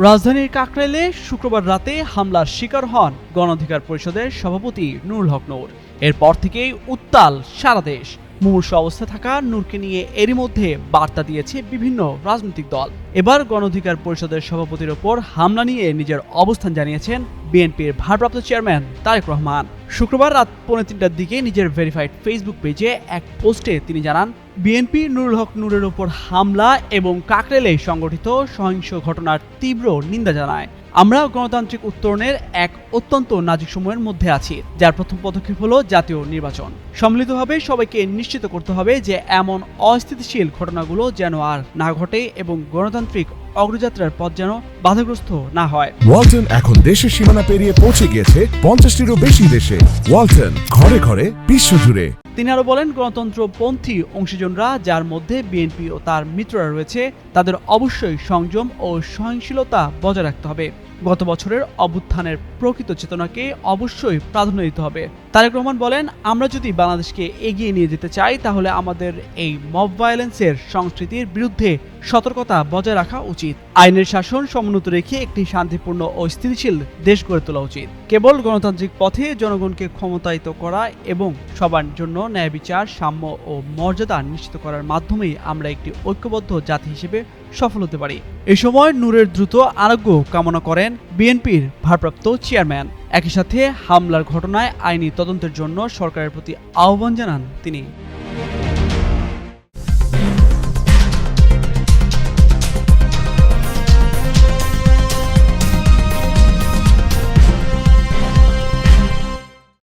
রাজধানীর কাকরাইলে শুক্রবার রাতে হামলার শিকার হন গণ অধিকার পরিষদের সভাপতি নুরুল হক নূর। এরপর থেকেই উত্তাল সারা দেশ। মুমূর্ষ অবস্থায় থাকা নূরকে নিয়ে এরই মধ্যে বার্তা দিয়েছে বিভিন্ন রাজনৈতিক দল। এবার গণ অধিকার পরিষদের সভাপতির ওপর হামলা নিয়ে নিজের অবস্থান জানিয়েছেন বিএনপির ভারপ্রাপ্ত চেয়ারম্যান তারেক রহমান। শুক্রবার রাত 3:30টার দিকে নিজের ভেরিফাইড ফেসবুক পেজে এক পোস্টে তিনি জানান, বিএনপি নুরুল হক নূরের ওপর হামলা এবং কাকরাইলে সংগঠিত সহিংস ঘটনার তীব্র নিন্দা জানায়। আমরা গণতান্ত্রিক উত্তরণের এক অত্যন্ত নাজুক সময়ের মধ্যে আছি, যার প্রথম পদক্ষেপ হলো জাতীয় নির্বাচন। সম্মিলিতভাবে সবাইকে নিশ্চিত করতে হবে যে এমন অস্থিতিশীল ঘটনাগুলো যেন আর না ঘটে এবং গণতান্ত্রিক অগ্রযাত্রার পথ যেন বাধাগ্রস্ত না হয়। ওয়ালটন এখন দেশের সীমানা পেরিয়ে পৌঁছে গিয়েছে 50টিরও বেশি দেশে। ওয়ালটন, ঘরে ঘরে বিশ্বজুড়ে। তিনি আরো বলেন, গণতন্ত্রপন্থী অংশীজনরা, যার মধ্যে বিএনপি ও তার মিত্ররা রয়েছে, তাদের অবশ্যই সংযম ও সহনশীলতা বজায় রাখতে হবে। গত বছরের অভ্যুত্থানের প্রকৃত চেতনাকে অবশ্যই প্রাধান্য দিতে হবে। তারেক রহমান বলেন, আমরা যদি বাংলাদেশকে এগিয়ে নিয়ে যেতে চাই তাহলে আমাদের এই মব ভায়োলেন্সের সংস্কৃতির বিরুদ্ধে সতর্কতা বজায় রাখা উচিত। আইনের শাসন সমুন্নত রেখে একটি শান্তিপূর্ণ ও স্থিতিশীল দেশ গড়ে তোলা উচিত। কেবল গণতান্ত্রিক পথে জনগণকে ক্ষমতায়িত করা এবং সবার জন্য ন্যায় বিচার, সাম্য ও মর্যাদা নিশ্চিত করার মাধ্যমেই আমরা একটি ঐক্যবদ্ধ জাতি হিসেবে সফল হতে পারি। এ সময় নূরের দ্রুত আরোগ্য কামনা করেন বিএনপির ভারপ্রাপ্ত চেয়ারম্যান। একই সাথে হামলার ঘটনায় আইনি তদন্তের জন্য সরকারের প্রতি আহ্বান জানান তিনি।